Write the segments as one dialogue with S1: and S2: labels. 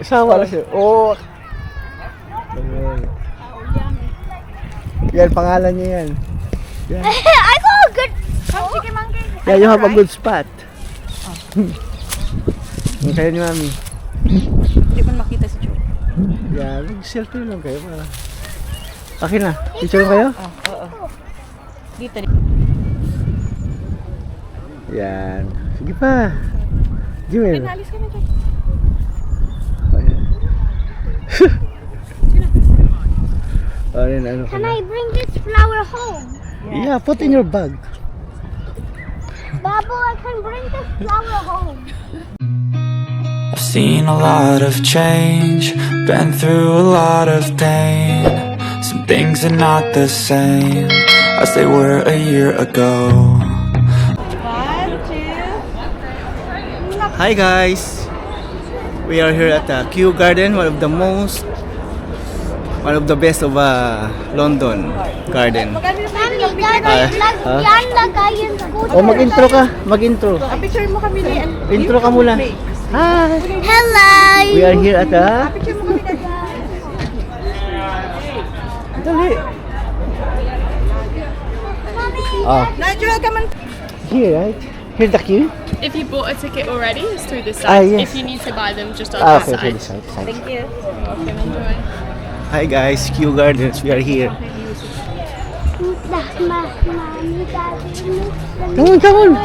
S1: Sawa na siya. Oh. Yan, pangalan niya yan. Yan.
S2: I got a good. Chicken monkey.
S1: Yeah, you have a good spot. Ang kayo ni Mami.
S3: Hindi man makita si Joe.
S1: Yeah, mag-selfie lang kayo. Okay na. Picture kayo?
S3: Oo. Dito.
S1: Yan. Sige pa. Jewel.
S3: Pinalis ka na dyan.
S1: Ano
S2: Can I bring this flower home?
S1: Yeah, put in your bag.
S2: Babu, I can bring this flower home.
S4: I've seen a lot of change, been through a lot of pain. Some things are not the same as they were a year ago.
S3: 1, 2.
S1: Hi guys. We are here at the Kew Garden, one of the best of London garden.
S2: Mami, yan lagay yung scooter.
S1: Oh, mag-intro ka. Mag-intro.
S3: Picture mo kami ni
S1: Intro ka muna. Hi.
S2: Hello.
S1: We are here at the...
S3: Picture mo kami na.
S1: Dali.
S2: Mommy.
S1: Oh,
S3: Nigel, come on.
S1: here, right? Here the queue?
S5: If you bought a ticket already, it's through this side.
S1: Yes.
S5: If you need to buy them, just on
S1: Ah,
S5: this
S1: okay,
S5: side.
S1: this side.
S3: Thank you.
S5: Okay, enjoy.
S1: Hi guys, Kew Gardens. We are here.
S2: Mommy, Daddy,
S1: Come on, come on.
S2: the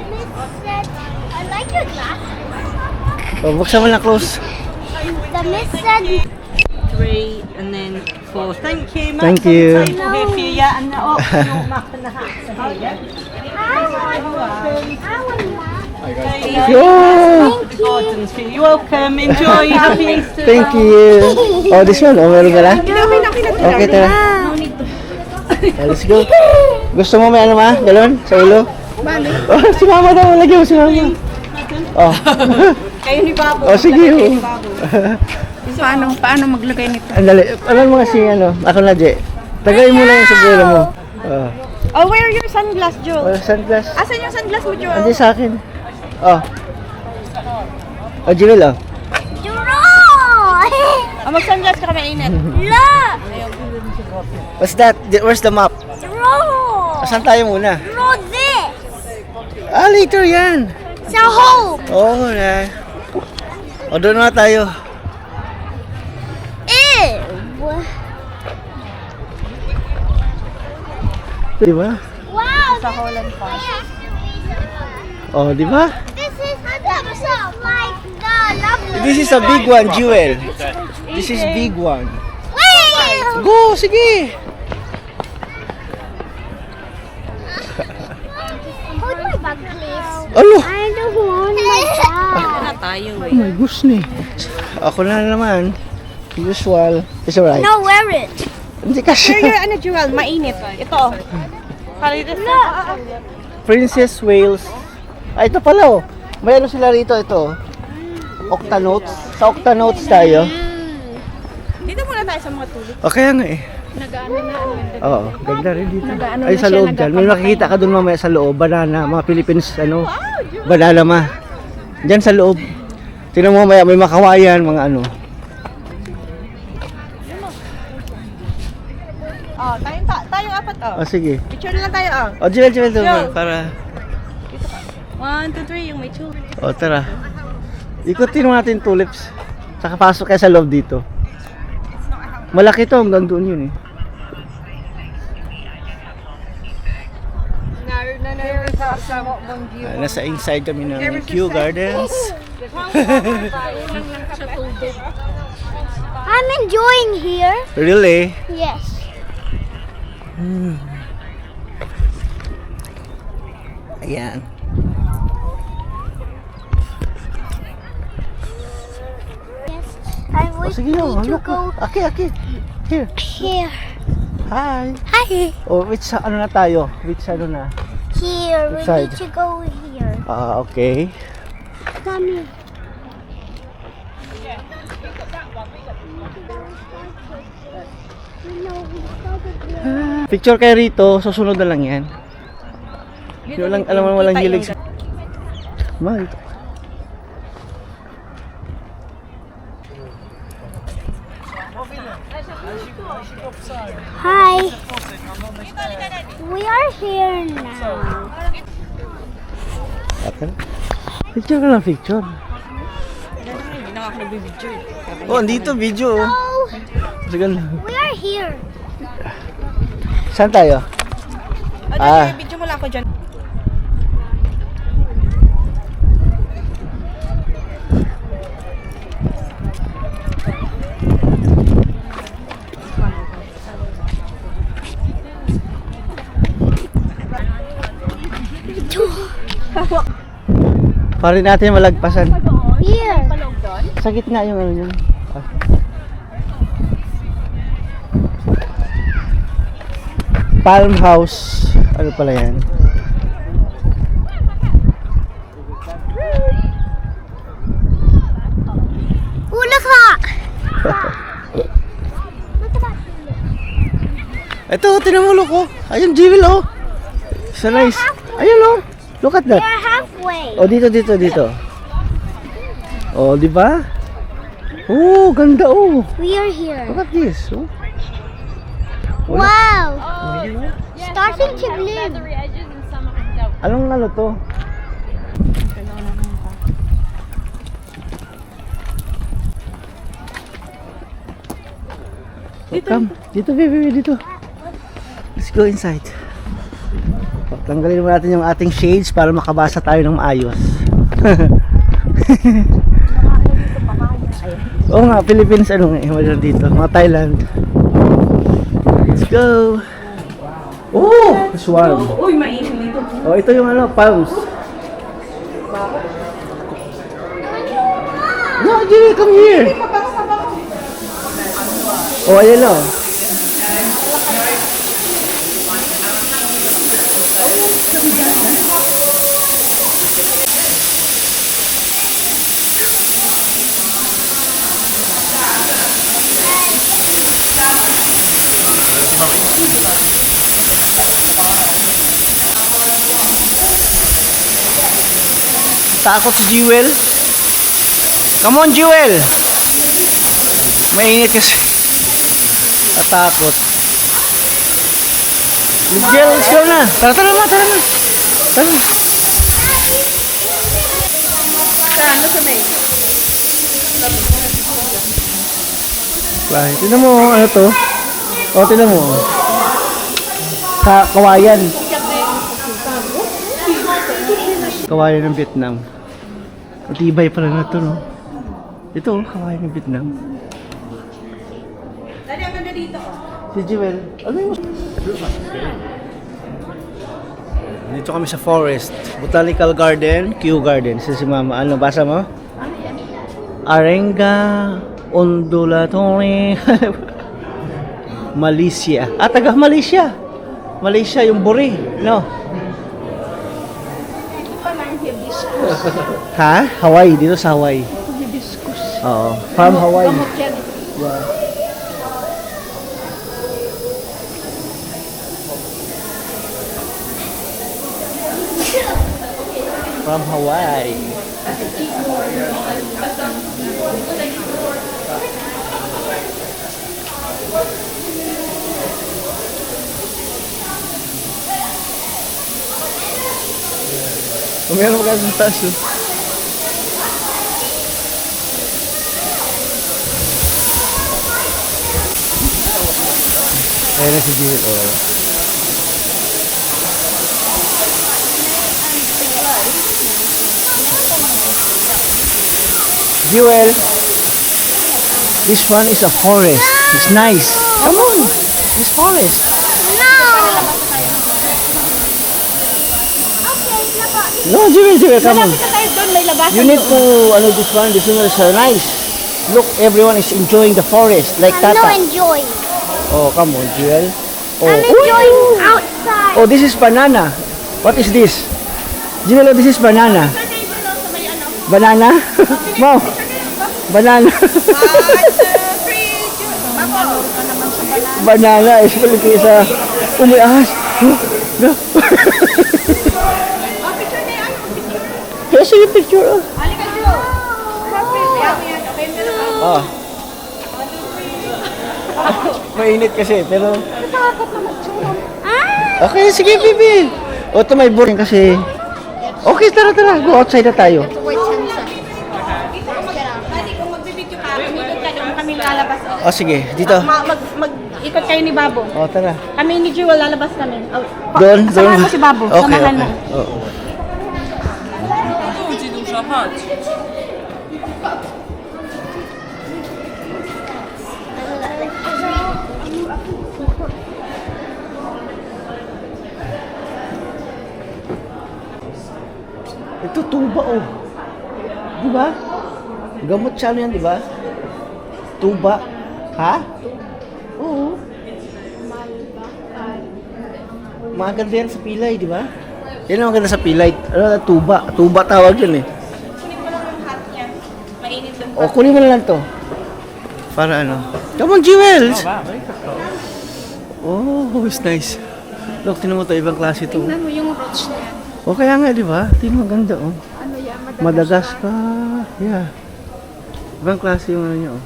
S2: miss said, I like your glasses.
S1: Oh, buksan mo na close.
S2: The miss said,
S3: 3 and then 4. Thank you.
S1: Thank you.
S3: Here for you, yeah, and oh, your map and the hat. So here you
S2: I want that.
S1: Yo!
S3: The gardens for you. You're welcome. Enjoy. Happy Easter.
S1: Thank you. Oh, this one. Oh, meron ka na? Okay, tara. Oh, let's go. Gusto mo may ano ma? Galon? Sa ulo? Oh, si mama daw. Lagyan mo si mama. Oh.
S3: Kayo ni Babo.
S1: Oh, sige. Oh.
S3: Paano maglagay nito?
S1: Andali. Alam mo kasi ano. Ako na, Je. Tagay mo na yung sombrero mo. Oh.
S3: Oh, where are your sunglass, Joe?
S1: Oh, sunglass.
S3: Asan yung sunglass mo, Joe?
S1: Andi sa akin. Oh. Oh, Jewel, oh.
S2: Juro!
S3: Oh, mag-sunglass ka mainit.
S2: Look!
S1: What's that? Where's the map?
S2: Juro!
S1: Saan tayo muna?
S2: Juro this!
S1: Ah, later yan.
S2: Sa home!
S1: Oh, na. O, doon na tayo.
S2: Ew!
S1: Di ba?
S2: Wow!
S3: Sa Holland pa.
S1: Oh, di ba?
S2: This is so like the lovely.
S1: This is a big one, Jewel. This is big one.
S2: Wait!
S1: Go, sige.
S2: Hold my bag, please.
S1: Ano?
S2: I don't want my bag.
S3: Na tayo,
S1: Oh my gosh ni. Ako na naman. Usual. It's alright.
S2: No, wear it.
S1: Hindi kasi.
S3: Here, ano, Jewel? Mainit. Ito. Para dito sa...
S1: Princess Wales. Ah, ito pala oh. May ano sila rito, ito. Octanotes. Sa Octanotes tayo.
S3: Dito muna tayo sa mga tulog.
S1: O kaya nga eh.
S5: Nag-ano na,
S1: Oo, ganda rin dito. Ay, sa loob dyan. May makikita ka dun mamaya sa loob. Banana, mga Philippines, ano. Banana ma. Diyan sa loob. Tingnan mo mamaya, may makawayan, mga ano.
S3: Oh, tayong apat, oh.
S1: O sige.
S3: Picture na lang tayo, oh.
S1: O, Jewel, para.
S3: 1, 2, 3, yung may chul.
S1: O, tara. Ikutin mo natin tulips. Saka pasok kayo sa loob dito. Malaki to, hanggang doon yun eh. Nasa inside kami ng Kew Gardens.
S2: I'm enjoying here.
S1: Really?
S2: Yes.
S1: Ayan.
S2: Yes. I
S1: O
S2: wish
S1: sige
S2: me
S1: yun.
S2: to go
S1: Aki. Here.
S2: here.
S1: Hi.
S2: Hi.
S1: O, which ano na tayo? Which ano na?
S2: Here. We
S1: Side.
S2: need to go here.
S1: Ah, okay.
S2: Come here.
S1: Picture kayo rito, susunod na lang yan. Yung lang, alam mo walang hilig sa... Ma, ito.
S2: Hi. We are here now.
S1: Okay. Picture ka lang, picture. Oh, andito video.
S2: So,
S1: Sige.
S2: we are here.
S1: Saan tayo?
S3: Video mo lang ako dyan.
S1: Para natin malagpasan.
S2: Here.
S1: Sa gitna yung ano yun. Palm House. Ano pala yan?
S2: Look at
S1: Ito, tinamulok ko. Ayun, Jewel, oh. So nice. Ayun, oh. Look at that.
S2: They're halfway.
S1: Oh, dito. Oh, di ba? Oh, ganda, oh.
S2: We are here.
S1: Look at this, oh.
S2: Wow. Starting to bloom.
S1: Anong ano to? Come, dito, baby, dito. Let's go inside. Tanggalin mo natin yung ating shades para makabasa tayo ng maayos. Oo nga, Philippines ano nga, meron dito, mga Thailand. Let's go. Oh, it's warm.
S3: Uy, mainit ito.
S1: Oh, ito yung ano, palms. No, Jimmy, come here. Oh, ayan o. Takot si Jewel. Come on, Jewel. Mainit kasi. Natakot. Jewel, let's go na. Tara na. Tara.
S3: Saan? Sa may?
S1: Right. Tignan mo, ano to? O, tignan mo. Kawayan. Kawayan ng Vietnam. Matibay pala na to, no? Ito, kawayan ng Vietnam.
S3: Dali, ang ganda dito.
S1: Si Jewel, ano yung... Dito kami sa forest. Botanical Garden, Kew Garden. Si Mama, ano, basa mo? Arenga Ondulatory Malaysia. Ah, taga Malaysia. Malaysia yung buri, no? Ha? Hawaii, dito sa Hawaii. Oo, from Hawaii. Yeah. From Hawaii. Meron ka sa taas, oh. Ayan na si Jewel, oh. Jewel, this one is a forest. It's nice. Come on, this forest. No, Jewel, come on.
S3: Tayo doon, may labasan.
S1: You need to, this one is nice. Look, everyone is enjoying the forest, like
S2: I'm not
S1: Tata.
S2: enjoying.
S1: Oh, come on, Jewel. Oh.
S2: I'm enjoying outside.
S1: Oh, this is banana. What is this? Jewel, this is banana. Banana? Mom, banana. Banana is pala sa umiahas. No. Kaya sige picture. Oh. Oh. Mainit kasi, pero... Okay, sige, baby. O, ito may boring kasi. Okay, tara. Go outside na tayo.
S2: Wait, sunset.
S6: Kami lalabas.
S1: O, sige. Dito.
S6: Mag-ikot kayo ni Babo.
S1: O, tara.
S6: Kami ni Jewel lalabas kami. Oh,
S1: Doon.
S6: Samahan mo si Babo.
S1: Okay,
S6: Samahan mo.
S1: Oo.
S3: Ludzi dużo, chodź.
S1: Ito, tuba, oh. Di ba? Gamot siya ano yan, di ba? Tuba. Ha? Oo. Maganda yan sa pilay, di ba? Yan ang maganda sa pilay. Ano, tuba. Tuba tawag yun eh.
S6: Kunin mo lang yung hat niya. Mainit doon.
S1: O, kunin mo na lang to. Para ano. Come on, Jewels! Oh, it's nice. Look, tinan mo to, ibang klase to.
S5: Tingnan mo yung roach niya.
S1: O, kaya nga, di ba? Tingnan mo, ganda, oh.
S5: Ano yan?
S1: Madagascar. Yeah. Ibang klase yung ano niya, oh.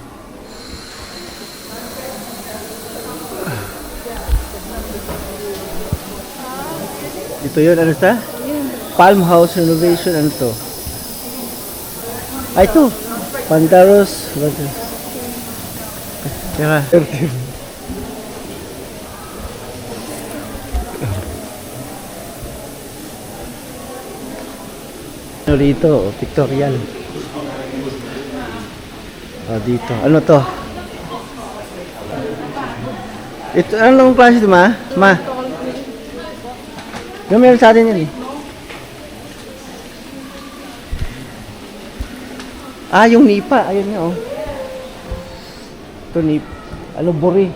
S1: Ito yun, ano ta? Palm House Renovation, ano to? Ay, ito. Pandaros. Tira. Rito, pictorial. Dito. Ano to? Ito, anong klase ito, ma? Ma? Yung meron sa atin yun eh. Yung nipa. Ayun nga, oh. Ito, ano, buri.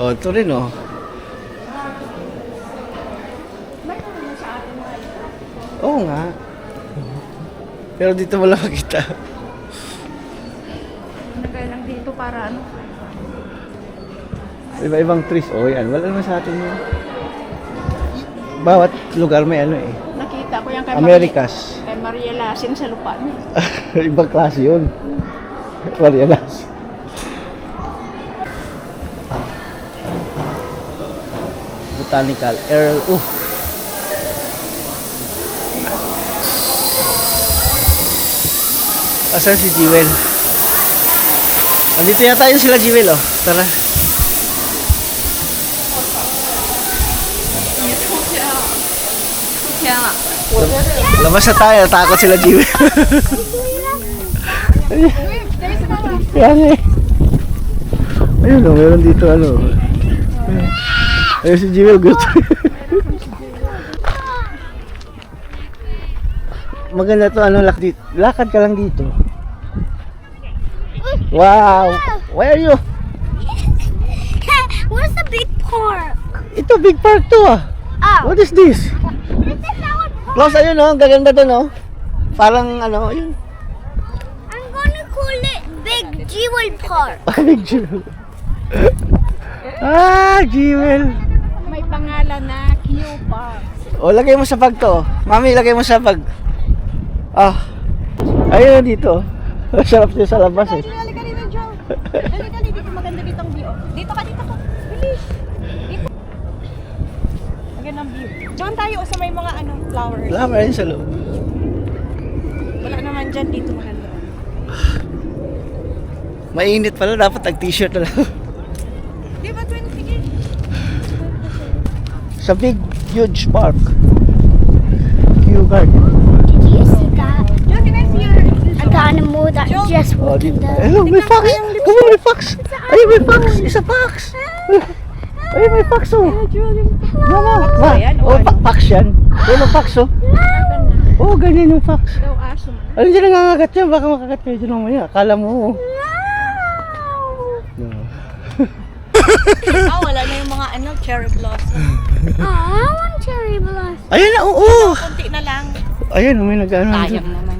S1: Ito rin, oh. Oo nga. Pero dito wala makita.
S6: Nagaya lang dito para ano.
S1: Iba-ibang trees. Oh, yan. Wala naman sa atin yun. Bawat lugar may ano eh.
S6: Nakita ko yan kay
S1: Americas.
S6: Kay Maria Lasin sa lupa niya.
S1: Ibang klase yun. Marianas. Botanical Earl. Asan si Jewel? Andito yata yun sila Jewel, oh. Tara. Labas na tayo, takot sila Jewel. Yan eh. Ayun, oh, meron dito ano. Ayun si Jewel, gusto. Maganda to, ano, lakad ka lang dito. Wow! Where are you?
S2: Where's the big park?
S1: Ito, big park to ah.
S2: Oh.
S1: What is this?
S2: Where's the flower park?
S1: Close, ayun oh, gaganda to no. Parang ano, ayun.
S2: I'm gonna call it Big Jewel Park.
S1: Big Jewel. Jewel.
S6: May pangalan na Q Park.
S1: O, lagay mo sa bag to. Mami, lagay mo sa bag. Ayun dito. Sarap siya sa labas eh.
S6: Halika dito, Joe. Dali, dito maganda dito ang view. Dito ka. Bilis. Dito. Maganda ang view. Diyan tayo sa may mga ano, flowers.
S1: Wala rin sa loob.
S6: Wala naman dyan dito maganda.
S1: Mainit pala, dapat nag-t-shirt na lang.
S6: Di ba, Twin? Sige.
S1: Sa big, huge park. Q Garden.
S2: Did you see that?
S6: Joe, can I see your...
S2: An animal that just walked in there.
S1: Hello, may fox! Come on, may fox! Ayun, may fox! It's a fox! Ayun, may fox oh! Mama! Fox yan. Ayun, may fox oh! Oh, ganyan yung fox.
S6: Daw aso man.
S1: Alam dyan nangangagat yan, baka makagat kayo dyan mamaya. Akala mo.
S6: Wala na yung mga ano, cherry blossom.
S2: Oh, I want cherry blossom.
S1: Ayun na, oo!
S6: Kunti na lang.
S1: Ayun, may nag-ano.
S6: Sayang naman.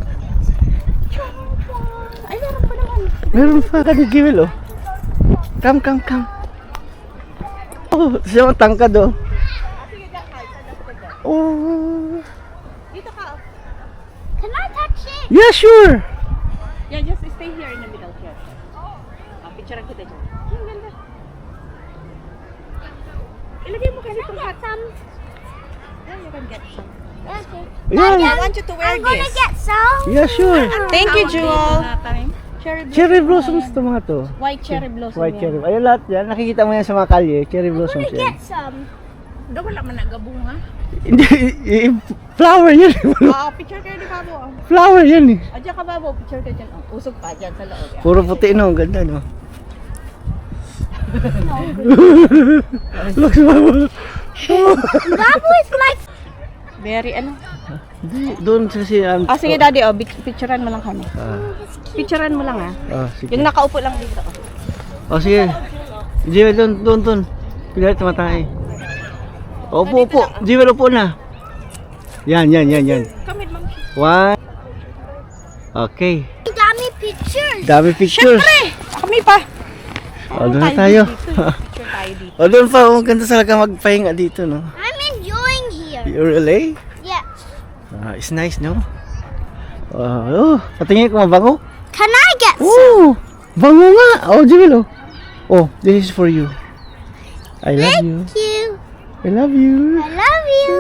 S6: Ay, meron pa naman.
S1: Meron pa ka ni Jewel oh. Come. Oh, siya ang tangkad oh. Oh.
S6: Dito ka.
S2: Can I touch it?
S1: Yeah, sure.
S6: Yeah, just stay here in the middle here. Picture kita dyan. Ang ganda. Ilagay mo kasi itong hat. Yeah, you can get some.
S2: Okay.
S1: Yeah,
S6: I want you to wear
S2: I'm gonna
S6: this.
S2: get some.
S1: yeah, sure.
S6: Thank you, Jewel. Cherry blossom.
S1: Cherry blossoms to mga to.
S6: White cherry blossom.
S1: White
S6: yan.
S1: cherry. Ayun lahat yan. Nakikita mo yan sa mga kalye. Cherry
S2: I'm
S1: blossoms
S2: gonna
S1: yan.
S2: get some.
S6: Daw wala man nagabunga.
S1: Hindi, flower yan.
S6: Picture kayo ni Babo.
S1: Flower yan eh.
S6: Diyan ka Babo, picture kayo dyan. Usog pa dyan sa loob.
S1: Puro puti no. Ganda no. Looks Babu.
S2: Babu is like.
S6: Very ano.
S1: Doon kasi
S6: Sige daddy, picturean mo lang kami. Picturean mo lang
S1: sige.
S6: Yung nakaupo lang dito.
S1: Sige. Jewel, doon. Pilat matay. Opo. Jewel, upo na. Yan.
S6: Kamit ma'am.
S1: One. Okay.
S2: Dami pictures.
S1: Dami pictures.
S6: Kami pa.
S1: O, doon na tayo.
S6: Picture tayo dito.
S1: O, doon pa. Ang ganda talaga magpahinga dito, no?
S2: I'm enjoying here.
S1: You really?
S2: Yeah.
S1: It's nice, no? Patingin ko mabango.
S2: Can I get some?
S1: Oh, bango nga. Oh, Jewel, oh. Oh, this is for you. I love you.
S2: Thank you.
S1: I love you.
S2: I love you.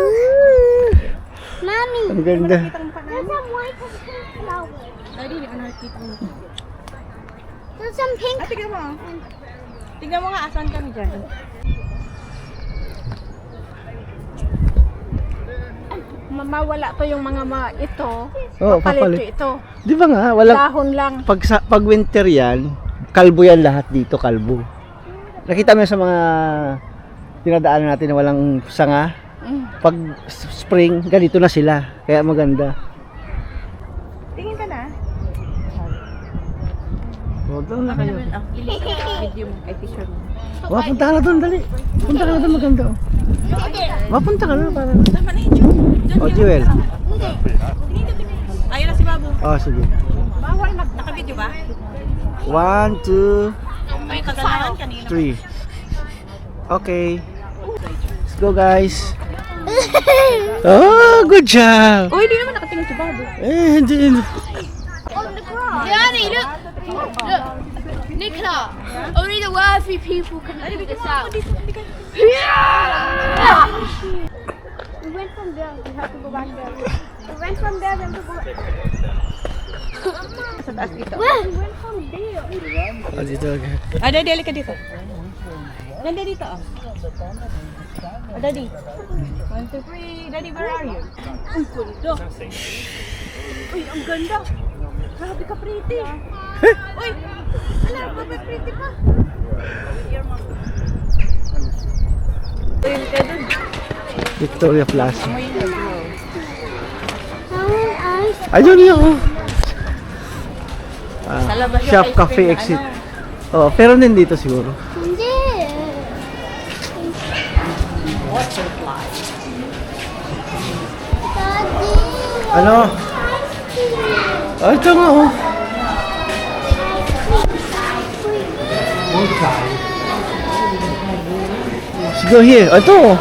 S2: Mommy.
S1: Ang ganda.
S2: There's some white and pink flowers.
S6: Daddy, ano nakita mo?
S2: There's some pink.
S6: Tingnan mo. Tingnan mo nga asan kami dyan. Mamawala to yung mga ito.
S1: Oh,
S6: Papalit ito.
S1: Di ba nga? Walang,
S6: Dahon lang.
S1: pag winter yan, kalbo yan lahat dito, kalbo. Nakita mo yan sa mga dinadaanan natin na walang sanga. Pag spring, ganito na sila. Kaya maganda.
S6: Tingin ka na.
S1: O, doon na kayo.
S6: Video mo, ay picture mo.
S1: Punta ka na doon, dali. Punta ka na doon, maganda. Punta ka na para.
S6: Tama na yun, Jewel.
S1: O, Jewel.
S6: Ayun na si Babu.
S1: O, sige.
S6: Bawal, naka-video ba?
S1: 1, 2,
S6: May kagalahan kanina.
S1: 3. Okay. Let's go, guys. Oh, good job.
S6: Uy, di naman nakatingin si Babu.
S1: Hindi.
S2: Daddy, look. Look. Nicola. Only the wealthy people can figure this out. Yeah! We went from there. We have to go back there. We went from there, then to go.
S6: Sa taas dito.
S2: We went from there.
S1: Oh, dito, okay.
S6: Daddy, ka dito. Daddy, dito. Daddy. 1, 2, 3. Daddy, where are you? Ang ganda. Uy, ang ganda. Grabe ka, pretty. Uy, alam mo ba, pretty pa? Uy, ka dun.
S1: Victoria Plaza.
S2: I
S1: Ayun yun, oh.
S6: Sa labas yung
S1: Shop
S6: ice
S1: Cafe
S6: cream na
S1: exit.
S6: ano.
S1: Oh, pero din dito siguro.
S2: Hindi. Daddy.
S1: Ano? Oh, ito nga, oh. Let's go here. Oh, ito, oh.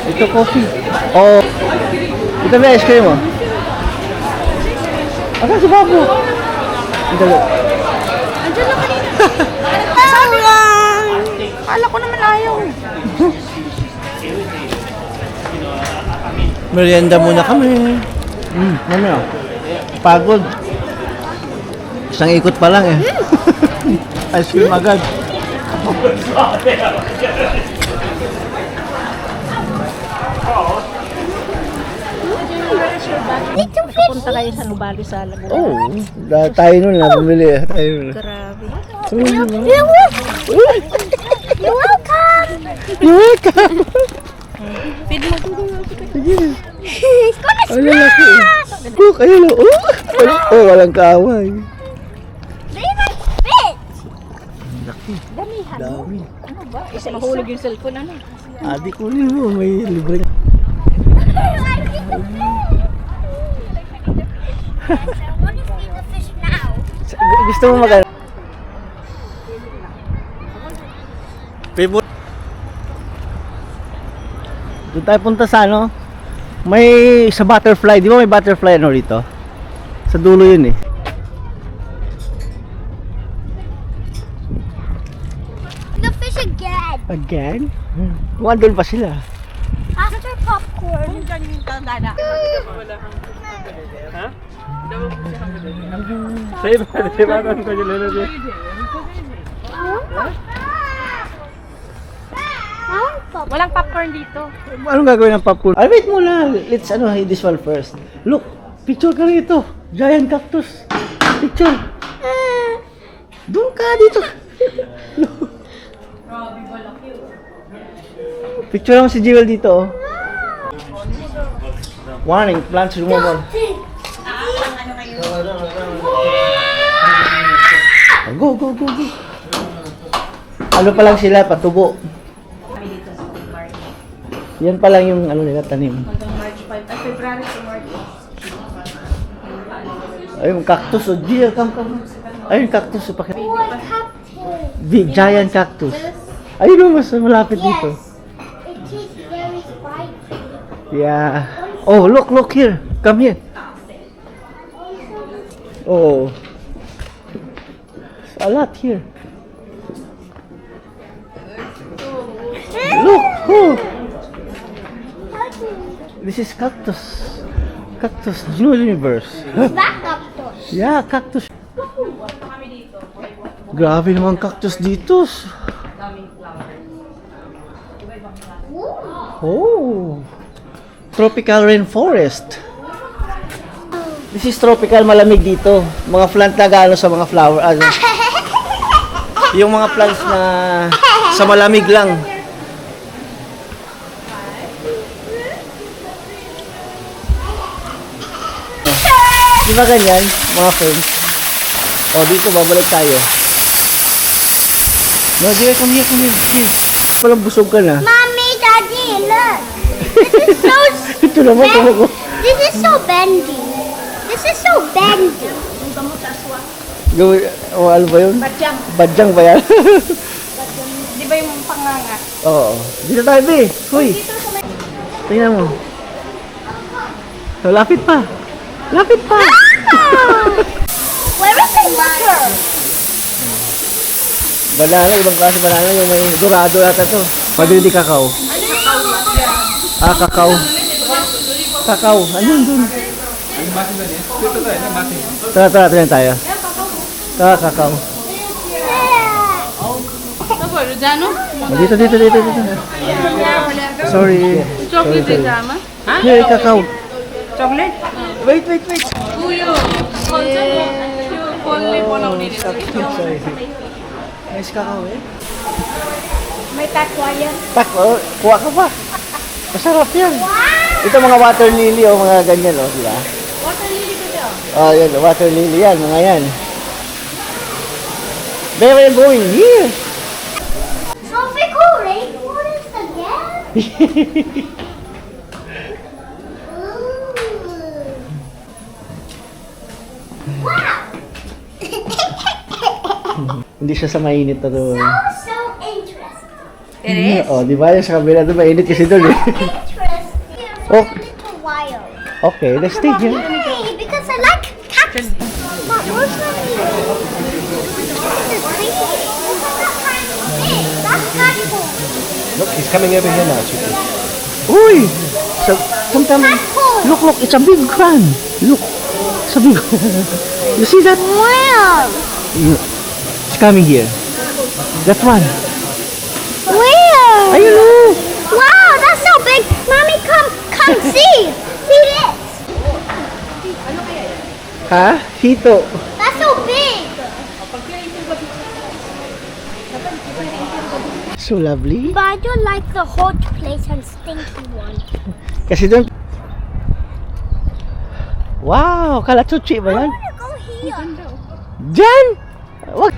S1: Ito, coffee. Oh. Ito ba ice cream, oh? Asa si Babu? Ito ba?
S6: Kala ko naman ayaw.
S1: Merienda muna kami. Ano? Pagod. Isang ikot pa lang eh. Ice cream agad.
S6: Punta kayo sa Nubali sa Laguna.
S1: Oh, tayo nun na bumili. Tayo nun.
S6: Grabe.
S2: You're welcome.
S1: You're welcome.
S6: Feed mo.
S2: He's gonna
S1: Ang lalaki eh. Look, ayun o. Oh, walang kaaway.
S2: They even fit.
S1: Laki.
S6: Damihan mo.
S1: Dami.
S6: Ano ba? Isa mahulog yung cellphone ano?
S1: Adi kunin mo, may libre.
S2: I get the fish. I want to feed the fish now.
S1: Gusto mo mag- Favorite. Doon tayo punta sa ano? May sa butterfly, di ba may butterfly ano rito? Sa dulo yun eh.
S2: The fish again.
S1: Again? Doon pa sila.
S2: After popcorn.
S6: Walang popcorn dito.
S1: Anong gagawin ng popcorn? Ay, wait muna. Let's this one first. Look, picture ka rito. Giant cactus. Picture. Doon ka dito. Picture mo si Jewel dito. Oh. Warning, plants removal. Go, go, go, go. Ano pa lang sila, patubo. Yan pa lang yung ano nila tanim. Ayun, cactus. Oh, dear, come. Ayun, cactus. Big, giant cactus. Ayun, mas malapit dito.
S2: It is very spicy.
S1: Yeah. Oh, look here. Come here. Oh. A lot here. Look. Oh. This is cactus. Cactus universe.
S2: That cactus.
S1: Yeah, cactus. Grabe naman cactus dito. Oh. Tropical rainforest. This is tropical, malamig dito. Mga plant na gaano sa mga flower. Yung mga plants na sa malamig lang. Di ba ganyan, mga friends? O, dito, babalik tayo. No, dear, come here. Here. Walang busog ka na.
S2: Mommy, Daddy, look. This is so
S1: Ito naman, ko.
S2: This is so bendy. This is so bendy.
S1: Gawin, ano ba yun?
S6: Badyang.
S1: Badyang ba yan?
S6: Di ba yung panganga?
S1: Oo. Dito tayo, be. Hoy. Tingnan mo. So, lapit pa. Lapit pa.
S2: Where is the water?
S1: Banana, ibang klase banana. Yung may dorado yata to. Pwede di kakao. Ah, kakao. Kakao. Ano dun? Tara, tingnan tayo. Tara, kakao.
S5: Apa, Rujano?
S1: Dito. Sorry.
S5: Chocolate drama?
S1: Here, kakao.
S6: Chocolate?
S1: Wait.
S5: Uyo. Only one only.
S1: Sorry. Nice kakao eh.
S2: May takwa yan.
S1: Kuha ka pa. Masarap yan. Ito mga water lily o mga ganyan o, di ba?
S2: Water lily ko daw.
S1: Oh, yan, water lily yan, mga yan. Where are you going? Here.
S2: Tropical rainforest again?
S1: Hindi siya sa mainit na doon.
S2: So interesting.
S6: It is?
S1: Oh, di ba? Yung sa kabila doon, mainit kasi doon eh.
S2: Interesting.
S1: Oh.
S2: Little wild.
S1: Okay, let's stay here.
S2: Hey, because I like cactus. Mom, where's my That's cactus.
S7: Look, he's coming over here now, Chicky.
S1: Uy! Sometimes, look, it's a big one. Look, it's a big You see that?
S2: Where?
S1: It's coming here. That one.
S2: Where?
S1: Ayun o!
S2: Wow, that's so big. Mommy, come see. See this.
S1: Ha? Hito.
S2: That's so big.
S1: So lovely.
S2: But I don't like the hot place and stinky one.
S1: Kasi doon... Wow! Kalatuchi ba
S2: I
S1: yan?
S2: want to go here.
S1: Diyan! Wag!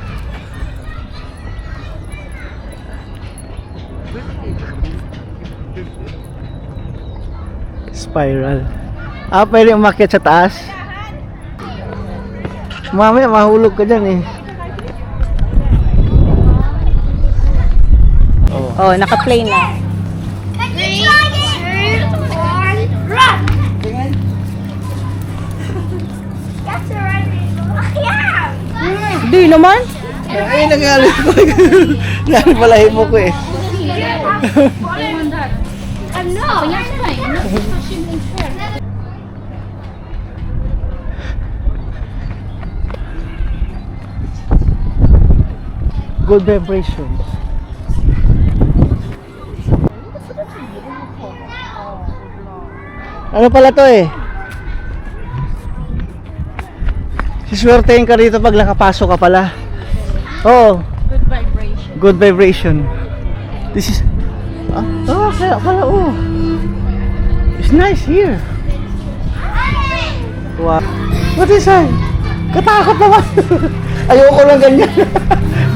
S1: Spiral. Ah, pwede umakyat sa taas? Mamaya mahulog ka dyan eh.
S6: Oh, naka-play na.
S2: 3, 2, 1, run! That's
S6: Di naman.
S1: Ay, nagalit ko. Nagpalahin mo ko eh. Good vibrations. Ano pala to eh? Siswertein ka rito pag nakapasok ka pala. Oo.
S6: Good vibration.
S1: Good vibration. This is... kaya pala oh. It's nice here. Wow. What is that? Katakot naman. Ayoko lang ganyan.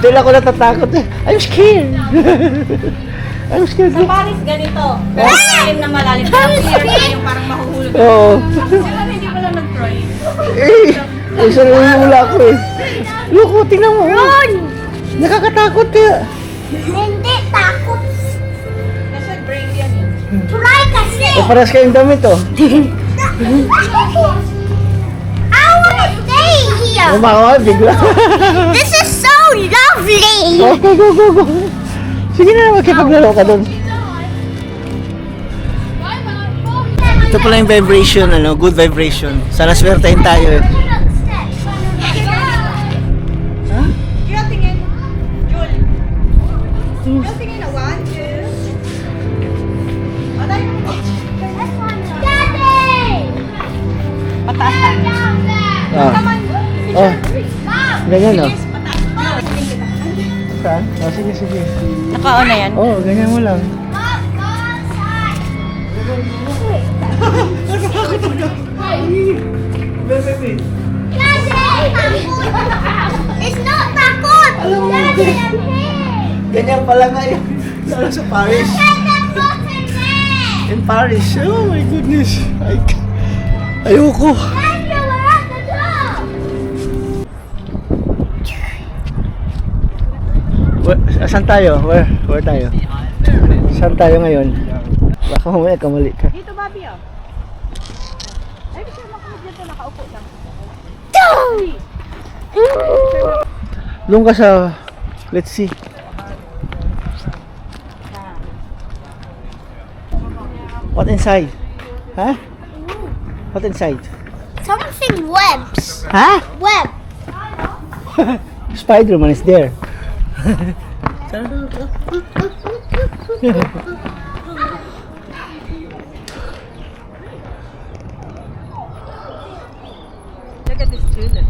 S1: Dahil ako natatakot eh. I'm scared. I'm scared.
S6: Sa Paris ganito. Pero malalim na malalim. Pero clear na yung parang mahuhulog.
S1: Oo.
S6: Sila hindi pala nag-try.
S1: Isa na yung hula ko eh. Loko, tingnan mo. Nakakatakot kaya.
S2: Hindi takot.
S6: Kasi brave yan eh.
S2: Try kasi.
S1: Paras kayong damit oh.
S2: I wanna stay here.
S1: Umawa, bigla.
S2: This is so lovely.
S1: Go. Sige na, magkipaglaro ka doon. Ito pala yung vibration, good vibration. Sana swertein tayo eh.
S6: Kaya tingin. Jul. Kaya tingin na 1, 2. Ano yun? Pataas ha?
S1: Oh, ganyan oh. Saan? Oh, sige.
S6: Naka-on na yan?
S1: Oh, ganyan mo lang.
S2: It's not takot. Daddy, I'm here.
S1: Ganyan pala nga yun. Sana sa Paris. In Paris. Oh my goodness. Ayoko. Saan tayo? Where tayo? Saan tayo ngayon? Baka mamaya kamali ka.
S6: Dito, Bobby oh. Ay, gusto mo ako dito nakaupo lang.
S1: Doon ka sa... Let's see. What inside? Huh? What inside?
S2: Something webs.
S1: Huh?
S2: Web.
S1: Spider-Man is there.
S6: Look at this tulip.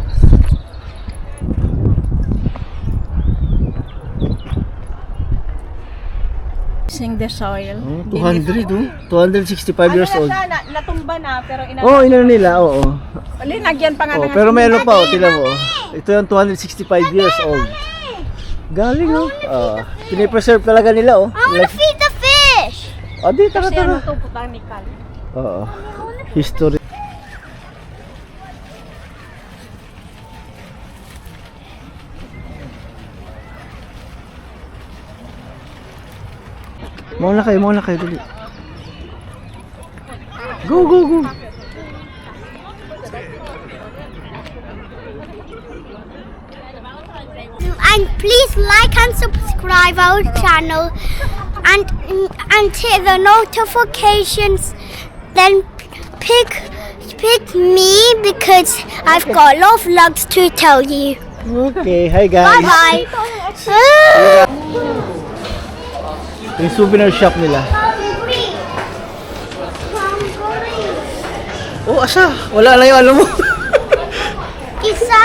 S6: Using the soil.
S1: 200 oh. 265 years old.
S6: Ano na sana, natumba na, pero
S1: Oh, inano nila, oo.
S6: Linagyan pa nga
S1: Oh,
S6: ng
S1: pero meron pa oh, tingnan mo. Ito yung 265 years old. Galing oh. Pinipreserve talaga nila oh.
S2: I wanna feed the fish.
S1: Oh, di tara.
S6: Kasi ano to, botanical.
S1: Oo. History. Muna kayo, dali. Go.
S2: And please like and subscribe our channel and hit the notifications. Then pick me because I've got a lot of vlogs to tell you.
S1: Okay, hi guys.
S2: Bye.
S1: Yung souvenir shop nila. Oh, asa? Wala na yung ano mo.
S2: Isa.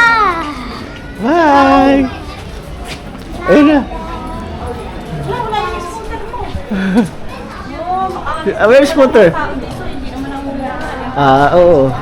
S1: Bye! Ayun na. Where's Scooter? Oo.